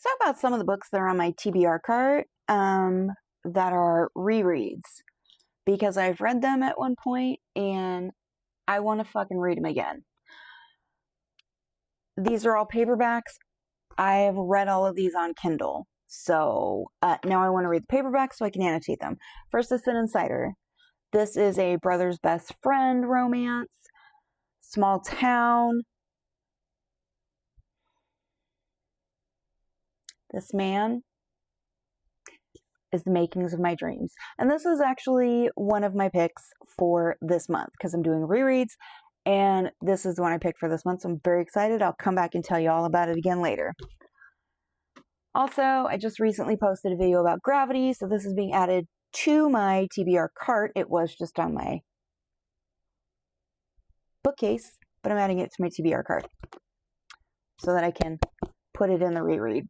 talk about some of the books that are on my TBR cart that are rereads, because I've read them at one point and I want to fucking read them again. These are all paperbacks. I have read all of these on Kindle, so now I want to read the paperbacks so I can annotate them. First is Sin Insider. This is a brother's best friend romance, small town. This man is the makings of my dreams. And this is actually one of my picks for this month because I'm doing rereads, and this is the one I picked for this month, so I'm very excited. I'll come back and tell you all about it again later. Also, I just recently posted a video about Gravity, so this is being added to my TBR cart. It was just on my bookcase, but I'm adding it to my TBR cart so that I can put it in the reread.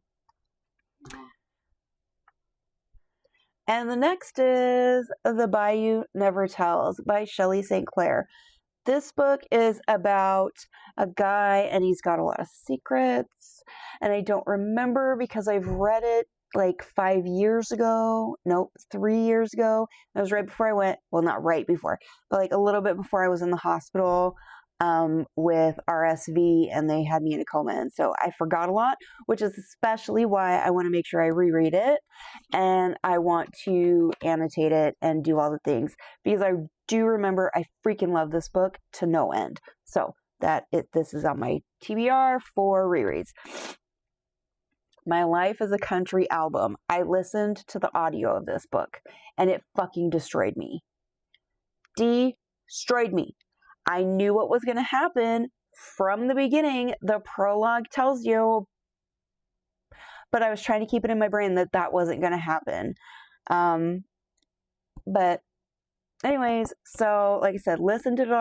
And the next is The Bayou Never Tells by Shelley St. Clair. This book is about a guy and he's got a lot of secrets, and I don't remember because I've read it like 5 years ago. Nope, 3 years ago. It was right before I went, well, not right before, but like a little bit before I was in the hospital with RSV, and they had me in a coma, and so I forgot a lot, which is especially why I want to make sure I reread it, and I want to annotate it and do all the things, because I do remember I freaking love this book to no end. So this is on my TBR for rereads. My Life is a Country Album. I listened to the audio of this book and it fucking destroyed me. Destroyed me. I knew what was going to happen from the beginning. The prologue tells you, but I was trying to keep it in my brain that wasn't going to happen. But anyways, so like I said, listen to it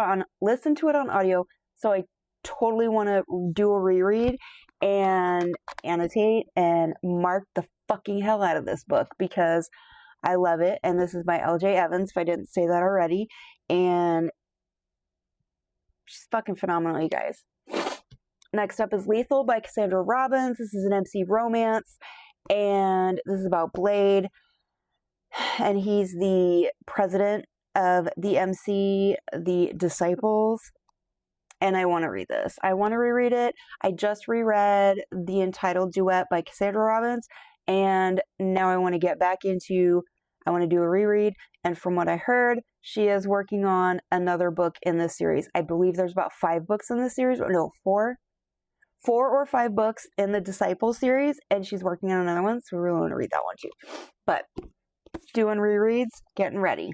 on audio. So I totally want to do a reread and annotate and mark the fucking hell out of this book because I love it. And this is by L.J. Evans, if I didn't say that already. And she's fucking phenomenal, you guys. Next up is Lethal by Cassandra Robbins. This is an MC romance, and this is about Blade, and he's the president of the MC, the Disciples, and I want to read this. I want to reread it. I just reread the entitled Duet by Cassandra Robbins, and now I want to get back into, I want to do a reread, and from what I heard, she is working on another book in this series. I believe there's about 5 books in this series, or no, 4 or 5 books in the Disciple series, and she's working on another one, so we really want to read that one too. But doing rereads, getting ready.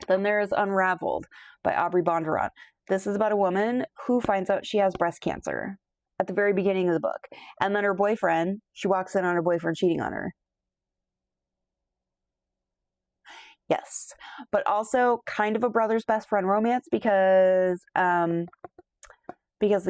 Then there is Unraveled by Aubrey Bondurant. This is about a woman who finds out she has breast cancer at the very beginning of the book, and then her boyfriend, she walks in on her boyfriend cheating on her. Yes, but also kind of a brother's best friend romance because the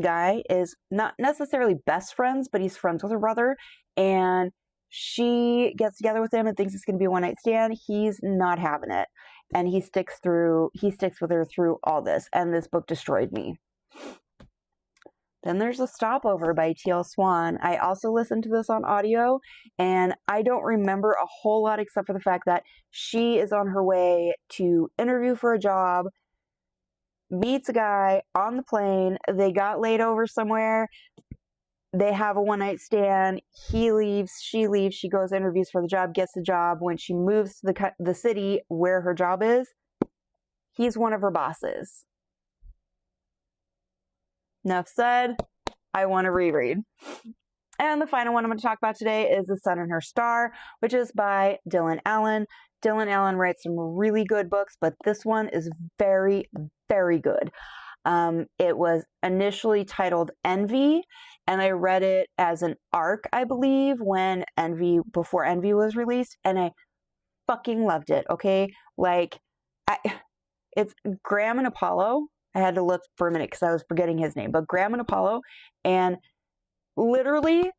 guy is not necessarily best friends, but he's friends with her brother, and she gets together with him and thinks it's going to be a one-night stand. He's not having it, and he sticks with her through all this, and this book destroyed me. Then there's A Stopover by T.L. Swan. I also listened to this on audio, and I don't remember a whole lot except for the fact that she is on her way to interview for a job, meets a guy on the plane, they got laid over somewhere, they have a one-night stand, he leaves, she goes, interviews for the job, gets the job. When she moves to the city where her job is, he's one of her bosses. Enough said. I want to reread. And the final one I'm going to talk about today is The Sun and Her Star, which is by Dylan Allen. Dylan Allen writes some really good books, but this one is very, very good. It was initially titled Envy, and I read it as an arc, I believe, before Envy was released, and I fucking loved it, okay? Like, it's Graham and Apollo. I had to look for a minute because I was forgetting his name, but Graham and Apollo, and literally,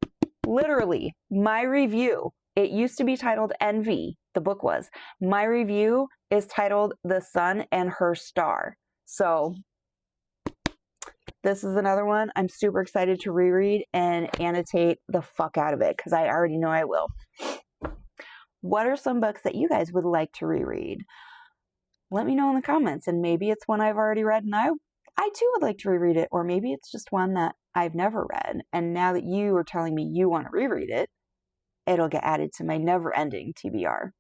my review, it used to be titled Envy, the book was. My review is titled The Sun and Her Star. So, this is another one I'm super excited to reread and annotate the fuck out of it because I already know I will. What are some books that you guys would like to reread? Let me know in the comments, and maybe it's one I've already read and I too would like to reread it, or maybe it's just one that I've never read, and now that you are telling me you want to reread it, it'll get added to my never-ending TBR.